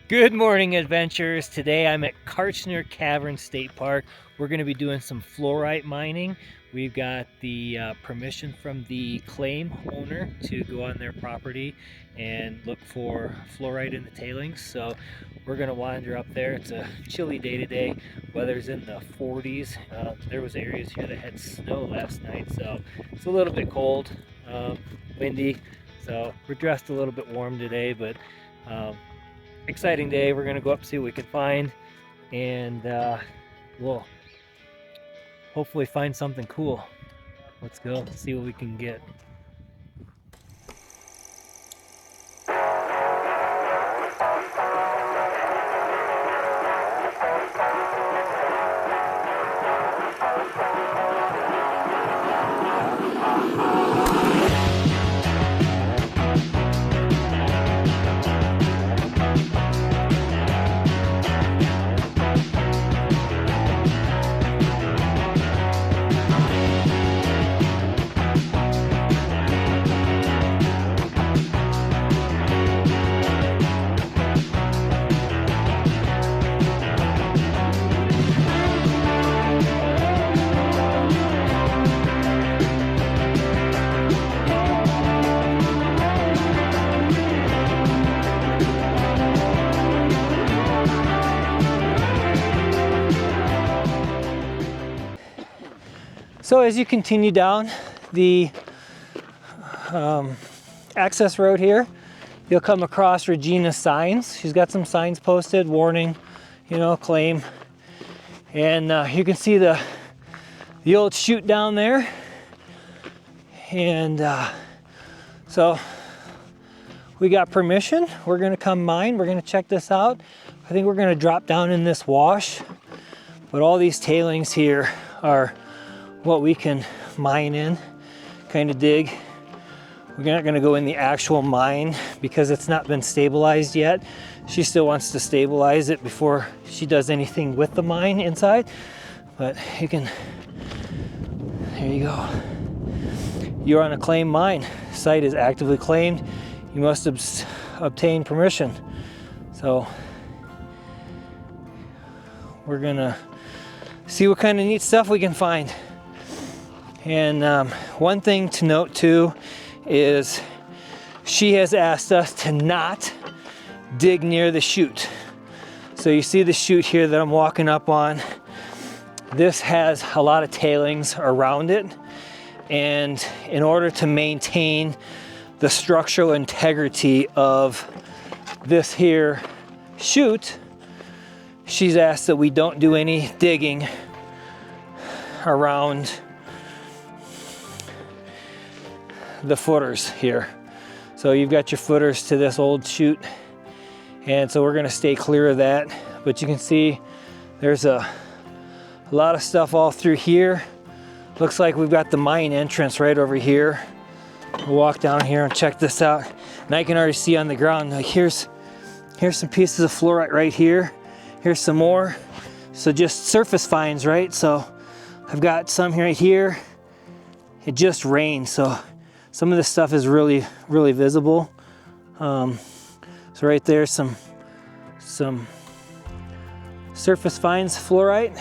Good morning, adventurers. Today I'm at Karchner Cavern State Park. We're going to be doing some fluorite mining. We've got the permission from the claim owner to go on their property and look for fluorite in the tailings. So we're going to wander up there. It's a chilly day today. Weather's in the 40s. There was areas here that had snow last night, so it's a little bit cold, windy. So we're dressed a little bit warm today, but exciting day. We're gonna go up and see what we can find, and we'll hopefully find something cool. Let's go see what we can get. So as you continue down the access road here, you'll come across Regina's signs. She's got some signs posted, warning, claim. And you can see the old chute down there. And so we got permission. We're gonna come mine. We're gonna check this out. I think we're gonna drop down in this wash. But all these tailings here are what we can mine in, kind of dig. We're not gonna go in the actual mine because it's not been stabilized yet. She still wants to stabilize it before she does anything with the mine inside. But you can, there you go. You're on a claimed mine. Site is actively claimed. You must obtain permission. So we're gonna see what kind of neat stuff we can find. And one thing to note too is she has asked us to not dig near the chute. So you see the chute here that I'm walking up on. This has a lot of tailings around it. And in order to maintain the structural integrity of this here chute, she's asked that we don't do any digging around the footers here. So you've got your footers to this old chute, and so we're going to stay clear of that. But you can see there's a lot of stuff all through here. Looks like we've got the mine entrance right over here. We'll walk down here and check this out, and I can already see on the ground, like here's some pieces of fluorite right here. Here's some more. So just surface finds, right? So I've got some right here. It just rained, so some of this stuff is really visible. So right there, some surface finds fluorite.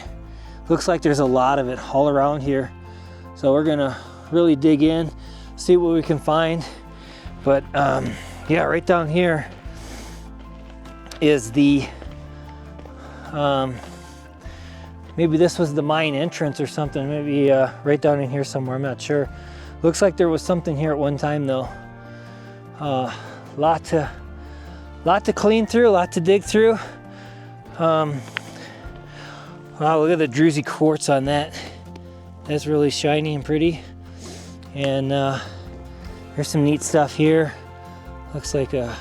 Looks like there's a lot of it all around here. So we're gonna really dig in, see what we can find. But yeah, right down here is the, maybe this was the mine entrance or something. Maybe right down in here somewhere, I'm not sure. Looks like there was something here at one time though. Lot to clean through, a lot to dig through. Wow, look at the druzy quartz on that. That's really shiny and pretty. And there's some neat stuff here. Looks like a,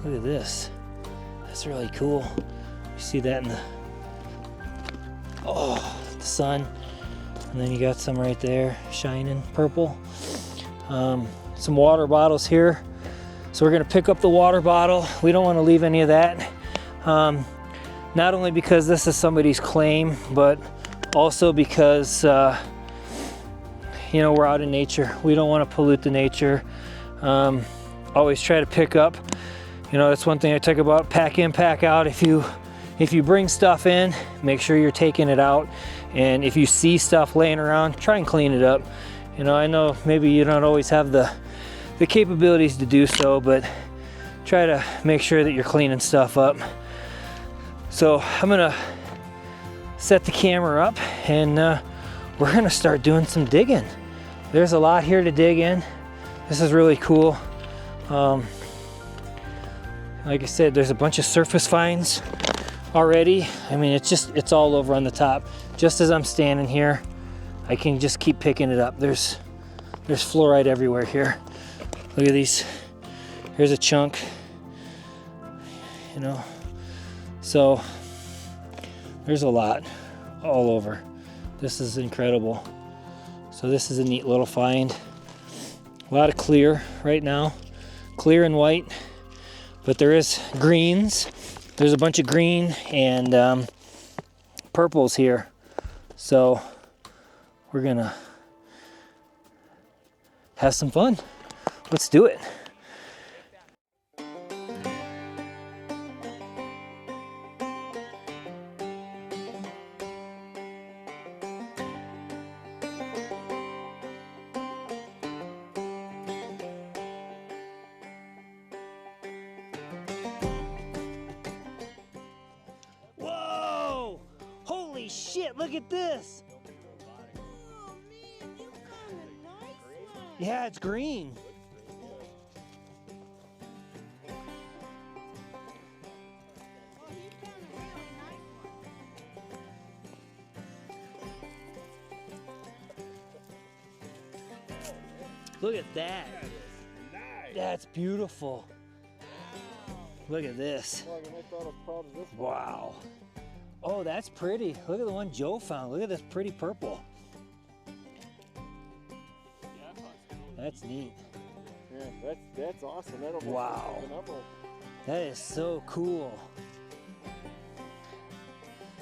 look at this. That's really cool. You see that in the, the sun. And then you got some right there, shining purple. Some water bottles here. So we're gonna pick up the water bottle. We don't wanna leave any of that. Not only because this is somebody's claim, but also because, we're out in nature. We don't wanna pollute the nature. Always try to pick up, You know, that's one thing I took about pack in, pack out. If you bring stuff in, make sure you're taking it out. And if you see stuff laying around, try and clean it up. You know, I know maybe you don't always have the capabilities to do so, but try to make sure that you're cleaning stuff up. So I'm gonna set the camera up and we're gonna start doing some digging. There's a lot here to dig in. This is really cool. Like I said, there's a bunch of surface finds already. I mean, it's all over on the top. Just as I'm standing here, I can just keep picking it up. There's fluorite everywhere here. Look at these. Here's a chunk, you know. So there's a lot all over. This is incredible. So this is a neat little find. A lot of clear right now, clear and white, but there is greens. There's a bunch of green and purples here. So we're gonna have some fun. Let's do it. Whoa! Holy shit, look at this! Oh man, you found a nice one. Yeah, it's green. Oh, you found a really nice one. Look at that. That's beautiful. Look at this. Wow. Oh, that's pretty. Look at the one Joe found. Look at this pretty purple. That's neat. Yeah, that's awesome. That'll Wow. That is so cool.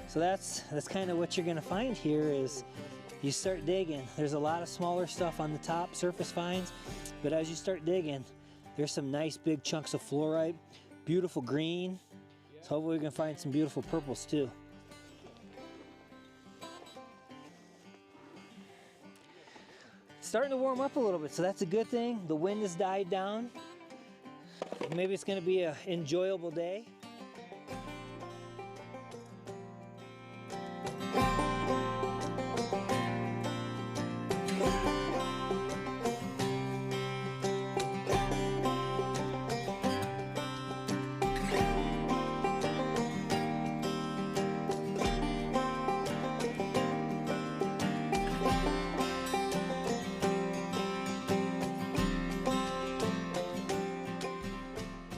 So that's kind of what you're gonna find here is you start digging. There's a lot of smaller stuff on the top, surface finds, but as you start digging, there's some nice big chunks of fluorite, beautiful green. So hopefully we can find some beautiful purples too. It's starting to warm up a little bit, so that's a good thing. The wind has died down. Maybe it's gonna be an enjoyable day.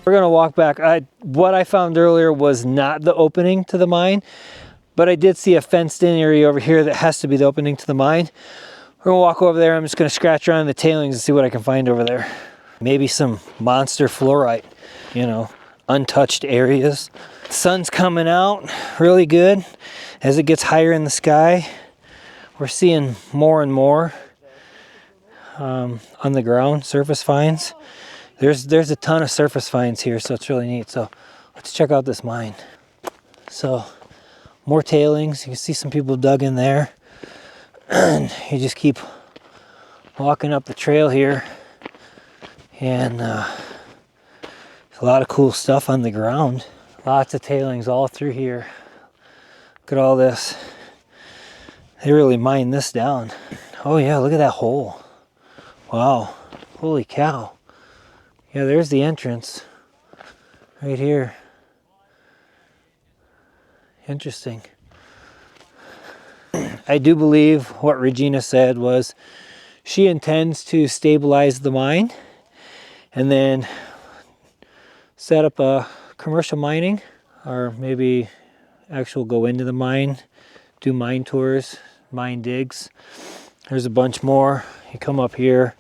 We're gonna walk back. What I found earlier was not the opening to the mine, but I did see a fenced in area over here that has to be the opening to the mine. We're gonna walk over there. I'm just gonna scratch around the tailings and see what I can find over there. Maybe some monster fluorite, you know, untouched areas. The sun's coming out really good. As it gets higher in the sky, we're seeing more and more on the ground, surface finds. There's a ton of surface finds here, so it's really neat. So let's check out this mine. So more tailings. You can see some people dug in there. And you just keep walking up the trail here. And there's a lot of cool stuff on the ground. Lots of tailings all through here. Look at all this. They really mined this down. Oh yeah, look at that hole. Wow, holy cow. Yeah, there's the entrance right here. Interesting. I do believe what Regina said was she intends to stabilize the mine and then set up a commercial mining, or maybe actually go into the mine, do mine tours, mine digs. There's a bunch more. You come up here.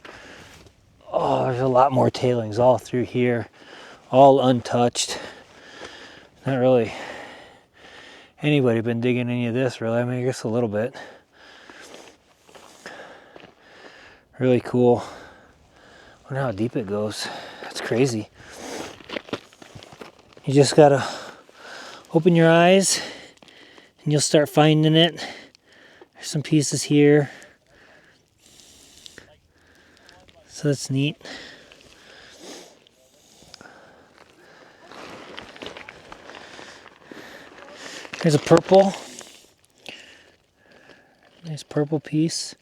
Oh, there's a lot more tailings all through here, all untouched. Not really anybody been digging any of this, really. I mean, I guess a little bit. Really cool. I wonder how deep it goes. That's crazy. You just gotta open your eyes and you'll start finding it. There's some pieces here. So that's neat. Here's a purple. Nice purple piece.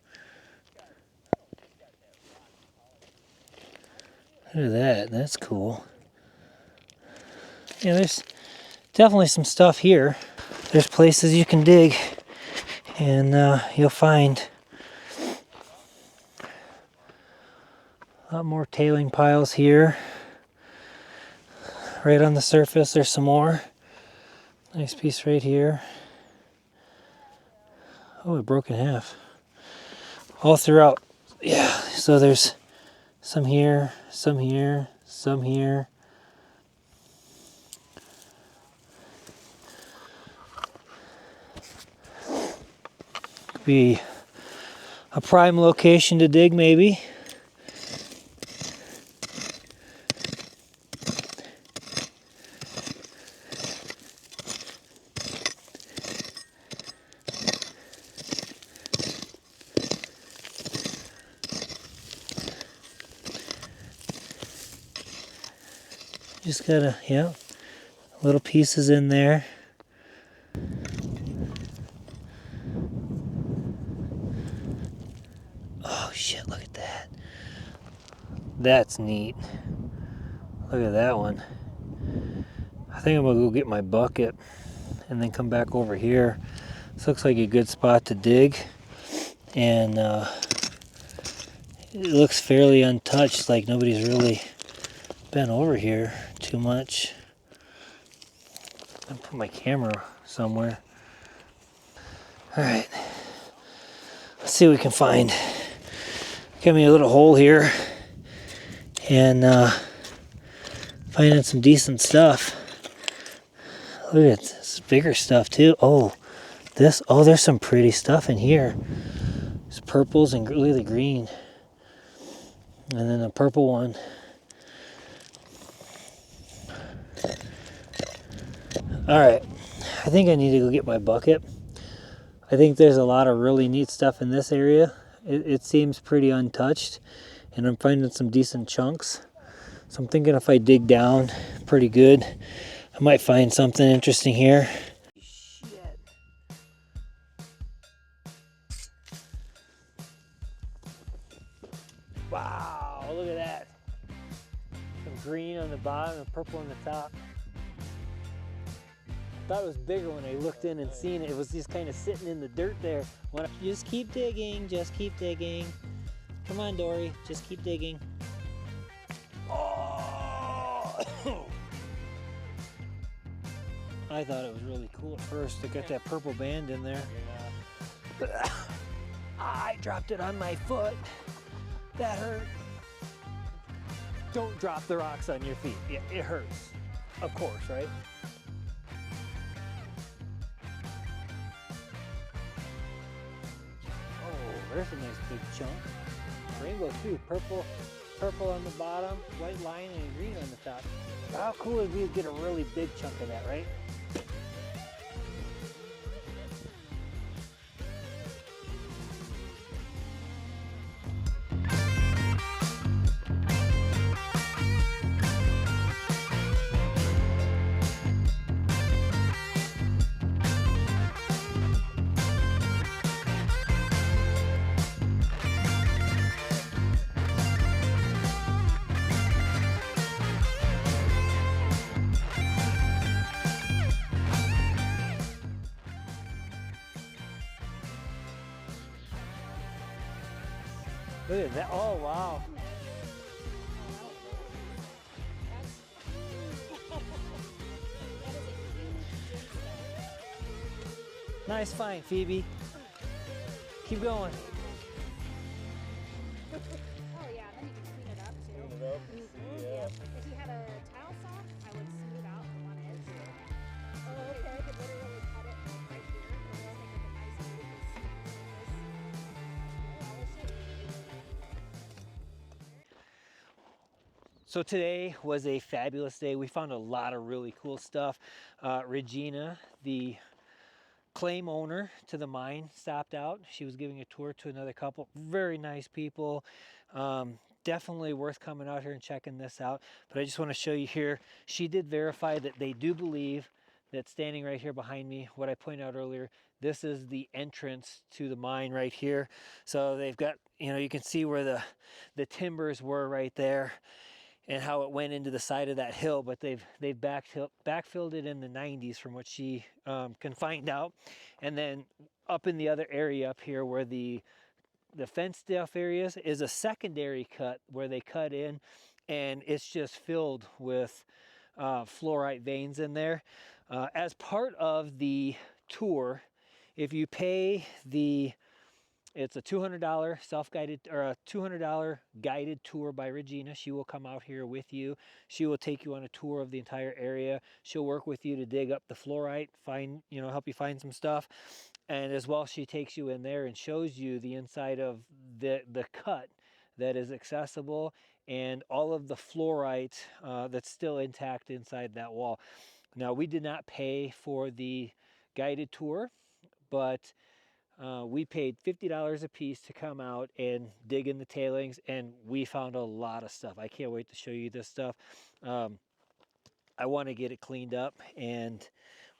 Look at that, that's cool. Yeah, there's definitely some stuff here. There's places you can dig and you'll find a lot more tailing piles here. Right on the surface, there's some more. Nice piece right here. Oh, it broke in half. All throughout. Yeah, so there's some here, some here, some here. Could be a prime location to dig, maybe. Just gotta, yeah, little pieces in there. Oh shit, look at that. That's neat. Look at that one. I think I'm gonna go get my bucket and then come back over here. This looks like a good spot to dig. And it looks fairly untouched, like nobody's really been over here too much. I'll put my camera somewhere. Alright, let's see what we can find. Got me a little hole here and finding some decent stuff. Look at this bigger stuff too. Oh, there's some pretty stuff in here. There's purples and look at the green. And then a purple one. Alright, I think I need to go get my bucket. I think there's a lot of really neat stuff in this area. It seems pretty untouched, and I'm finding some decent chunks. So I'm thinking if I dig down pretty good, I might find something interesting here. Shit. Wow, look at that. Some green on the bottom and purple on the top. I thought it was bigger when I looked in and seen it. It was just kind of sitting in the dirt there. Just keep digging, just keep digging. Come on, Dory, just keep digging. Oh! I thought it was really cool at first. It got that purple band in there. Yeah. I dropped it on my foot. That hurt. Don't drop the rocks on your feet. Yeah, it hurts. Of course, right? There's a nice big chunk. Rainbow too. Purple on the bottom, white line, and green on the top. How cool would it be to get a really big chunk of that, right? Look at that. Oh, wow. Nice find, Phoebe. Keep going. Oh yeah, then you can clean it up too. Yeah. If you had a tile saw, I would smooth out the one edge. Oh, okay. I could literally cut it like right here, and it'll make like a nice even So today was a fabulous day. We found a lot of really cool stuff. Regina, the claim owner to the mine, stopped out. She was giving a tour to another couple. Very nice people. Definitely worth coming out here and checking this out. But I just want to show you here. She did verify that they do believe that standing right here behind me, what I pointed out earlier, this is the entrance to the mine right here. So they've got, you know, you can see where the timbers were right there, and how it went into the side of that hill, but they've backfilled it in the 90s from what she can find out. And then up in the other area up here where the fenced off areas is a secondary cut where they cut in, and it's just filled with fluorite veins in there. As part of the tour, if you pay it's a $200 self-guided, or a $200 guided tour by Regina. She will come out here with you. She will take you on a tour of the entire area. She'll work with you to dig up the fluorite, help you find some stuff. And as well, she takes you in there and shows you the inside of the cut that is accessible, and all of the fluorite that's still intact inside that wall. Now, we did not pay for the guided tour, but we paid $50 a piece to come out and dig in the tailings, and we found a lot of stuff. I can't wait to show you this stuff. I want to get it cleaned up, and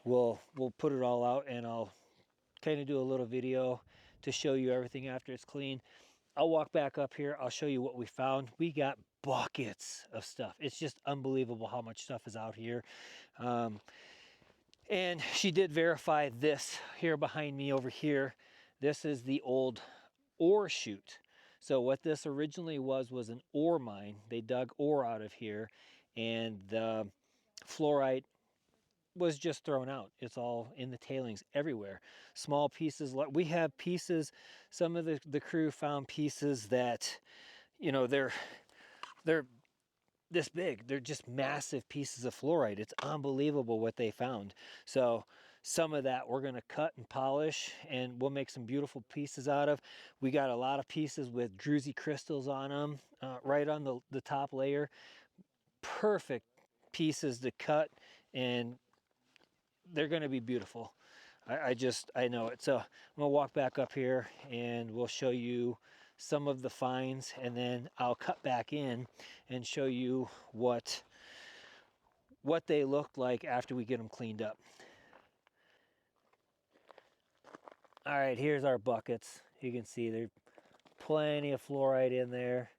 we'll put it all out, and I'll kind of do a little video to show you everything after it's clean. I'll walk back up here. I'll show you what we found. We got buckets of stuff. It's just unbelievable how much stuff is out here. And she did verify this here behind me over here. This is the old ore chute. So what this originally was an ore mine. They dug ore out of here, and the fluorite was just thrown out. It's all in the tailings everywhere. Small pieces. We have pieces. Some of the crew found pieces that, you know, they're this big. They're just massive pieces of fluorite. It's unbelievable what they found. So some of that we're going to cut and polish, and we'll make some beautiful pieces out of. We got a lot of pieces with druzy crystals on them, right on the top layer. Perfect pieces to cut, and they're going to be beautiful. I know it. So I'm going to walk back up here, and we'll show you some of the finds, and then I'll cut back in and show you what they look like after we get them cleaned up. All right, here's our buckets. You can see there's plenty of fluorite in there.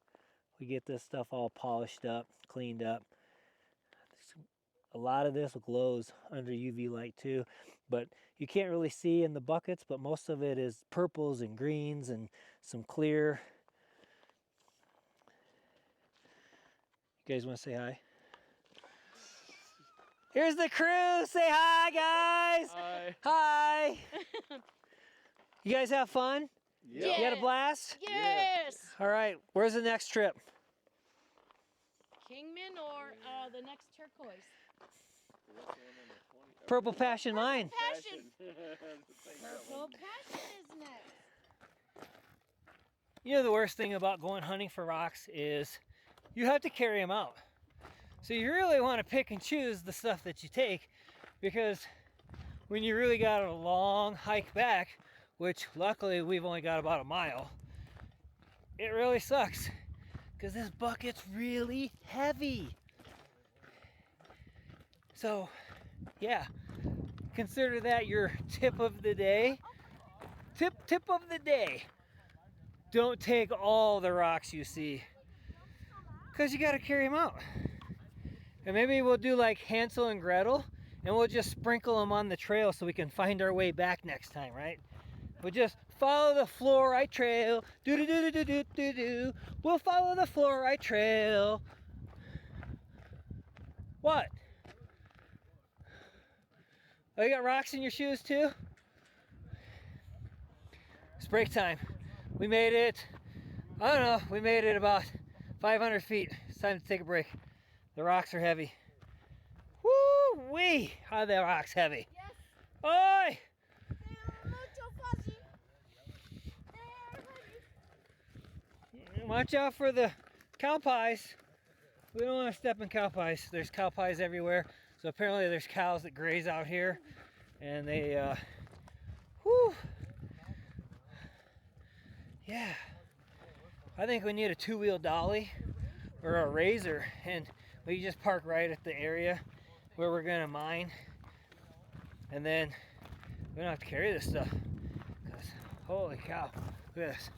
We get this stuff all polished up, cleaned up. A lot of this glows under UV light too, but you can't really see in the buckets, but most of it is purples and greens and some clear. You guys want to say hi? Here's the crew. Say hi, guys. Hi. Hi. You guys have fun? Yeah. You had a blast? Yes! All right, where's the next trip? Kingman or the next turquoise? Purple Passion Mine. Passion! Purple passion is next. You know, the worst thing about going hunting for rocks is you have to carry them out. So you really want to pick and choose the stuff that you take, because when you really got a long hike back, which luckily we've only got about a mile, it really sucks because this bucket's really heavy. So yeah, consider that your tip of the day. Tip of the day. Don't take all the rocks you see, because you got to carry them out. And maybe we'll do like Hansel and Gretel, and we'll just sprinkle them on the trail so we can find our way back next time, right? We'll just follow the fluorite trail. Do do do do do do do. We'll follow the fluorite trail. What? Oh, you got rocks in your shoes too? It's break time. We made it, I don't know, we made it about 500 feet. It's time to take a break. The rocks are heavy. Woo-wee! Are the rocks heavy? Yes. Oi! They're mucho fuzzy. They're heavy. Watch out for the cow pies. We don't want to step in cow pies. There's cow pies everywhere. So apparently there's cows that graze out here, and they, whew. Yeah. I think we need a two-wheel dolly or a razor, and we just park right at the area where we're gonna mine, and then we don't have to carry this stuff. 'Cause, holy cow, look at this.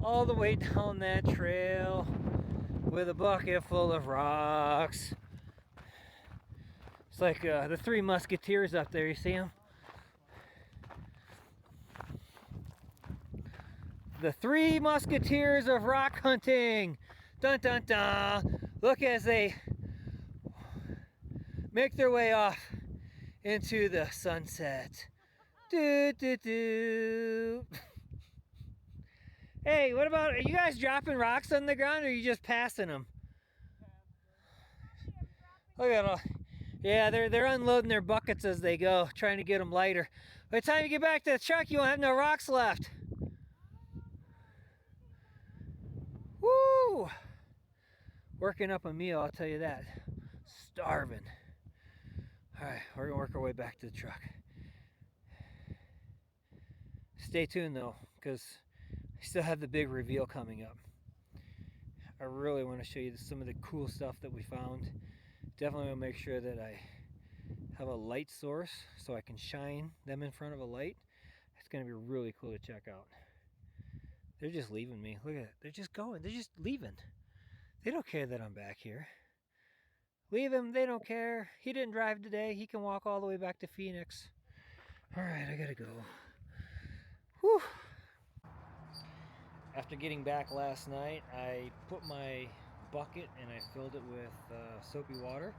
All the way down that trail with a bucket full of rocks. It's like the Three Musketeers up there, you see them? The Three Musketeers of rock hunting. Dun dun dun. Look as they make their way off into the sunset. Do do do. Hey, what about, are you guys dropping rocks on the ground, or are you just passing them? Look at all. Yeah, they're unloading their buckets as they go, trying to get them lighter. By the time you get back to the truck, you won't have no rocks left. Woo! Working up a meal, I'll tell you that. Starving. All right, we're gonna work our way back to the truck. Stay tuned though, because I still have the big reveal coming up. I really want to show you some of the cool stuff that we found. Definitely want to make sure that I have a light source so I can shine them in front of a light. It's going to be really cool to check out. They're just leaving me. Look at it. They're just going. They're just leaving. They don't care that I'm back here. Leave him. They don't care. He didn't drive today. He can walk all the way back to Phoenix. All right, I got to go. Whew. After getting back last night, I put my bucket and I filled it with soapy water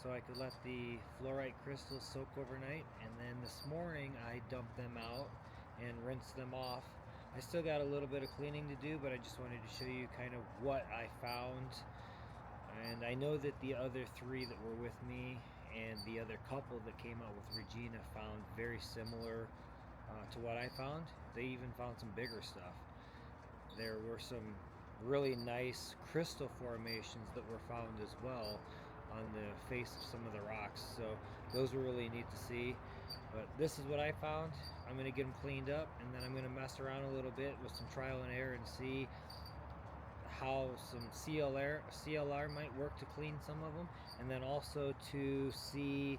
so I could let the fluorite crystals soak overnight, and then this morning I dumped them out and rinsed them off. I still got a little bit of cleaning to do, but I just wanted to show you kind of what I found. And I know that the other three that were with me and the other couple that came out with Regina found very similar to what I found. They even found some bigger stuff. There were some really nice crystal formations that were found as well on the face of some of the rocks, so those were really neat to see. But this is what I found. I'm going to get them cleaned up, and then I'm going to mess around a little bit with some trial and error and see how some CLR might work to clean some of them, and then also to see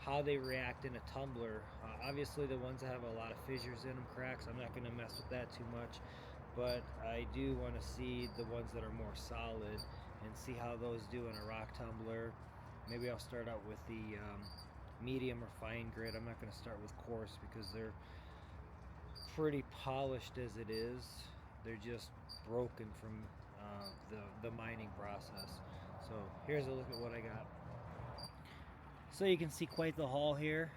how they react in a tumbler. Obviously the ones that have a lot of fissures in them, cracks, I'm not going to mess with that too much, but I do want to see the ones that are more solid and see how those do in a rock tumbler. Maybe I'll start out with the medium or fine grit. I'm not going to start with coarse because they're pretty polished as it is. They're just broken from the mining process. So here's a look at what I got. So you can see quite the haul here.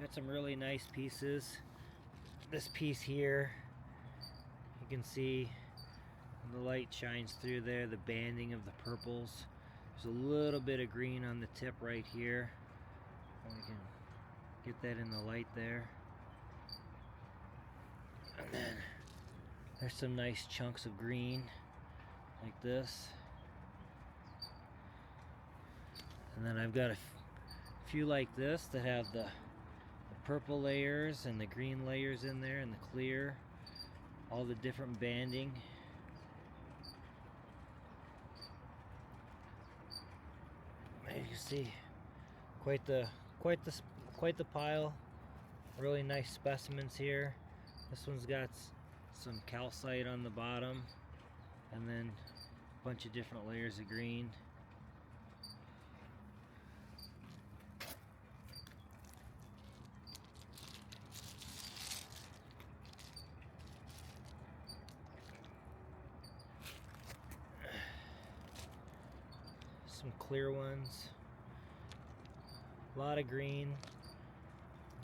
Got some really nice pieces. This piece here, you can see when the light shines through there, the banding of the purples. There's a little bit of green on the tip right here. And we can get that in the light there. And then there's some nice chunks of green like this. And then I've got a few like this that have the purple layers and the green layers in there and the clear, all the different banding. As you can see, quite the pile. Really nice specimens here. This one's got some calcite on the bottom, and then a bunch of different layers of green. Some clear ones, a lot of green,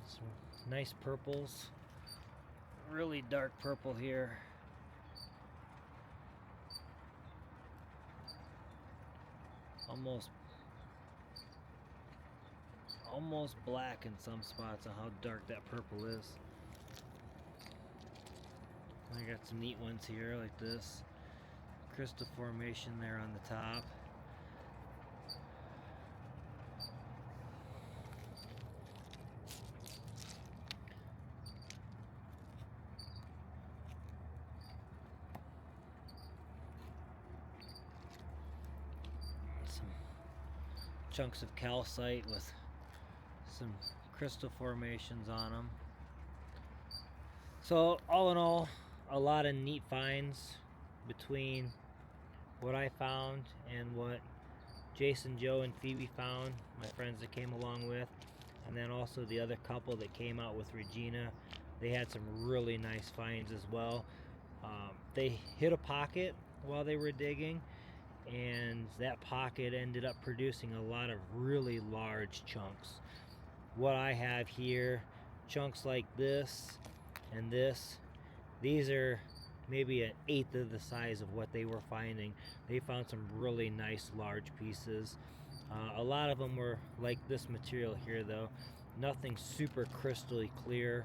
some nice purples, really dark purple here, almost black in some spots on how dark that purple is. I got some neat ones here like this. crystal formation there on the top. Some chunks of calcite with some crystal formations on them. So all in all, a lot of neat finds between what I found and what Jason, Joe, and Phoebe found, my friends that came along with, and then also the other couple that came out with Regina. They had some really nice finds as well. They hit a pocket while they were digging, and that pocket ended up producing a lot of really large chunks. What I have here, chunks like this and this, these are maybe an eighth of the size of what they were finding. They found some really nice large pieces. A lot of them were like this material here though, nothing super crystally clear,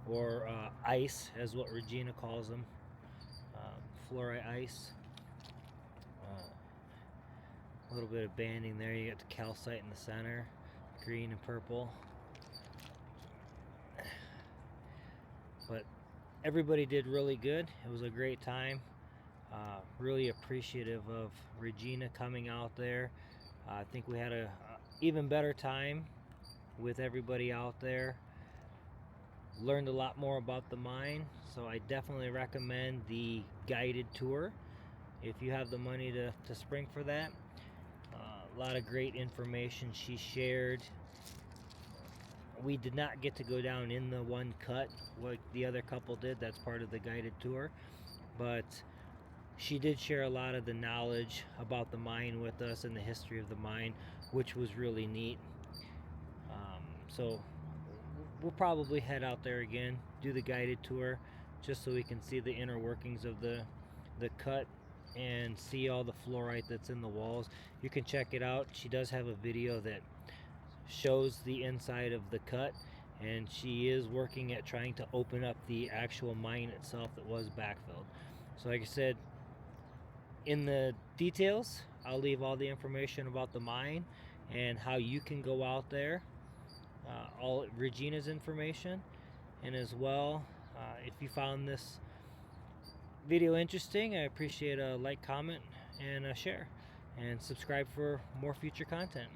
or ice as what Regina calls them, fluorite ice. A little bit of banding there. You got the calcite in the center, green and purple. But everybody did really good. It was a great time. Really appreciative of Regina coming out there. I think we had a even better time with everybody out there. Learned a lot more about the mine, so I definitely recommend the guided tour if you have the money to spring for that. A lot of great information she shared. We did not get to go down in the one cut like the other couple did. That's part of the guided tour, but she did share a lot of the knowledge about the mine with us and the history of the mine, which was really neat. So we'll probably head out there again, do the guided tour, just so we can see the inner workings of the cut and see all the fluorite that's in the walls. You can check it out. She does have a video that shows the inside of the cut, and she is working at trying to open up the actual mine itself that was backfilled. So like I said, in the details, I'll leave all the information about the mine and how you can go out there, all Regina's information, and as well, if you found this video interesting, I appreciate a like, comment, and a share, and subscribe for more future content.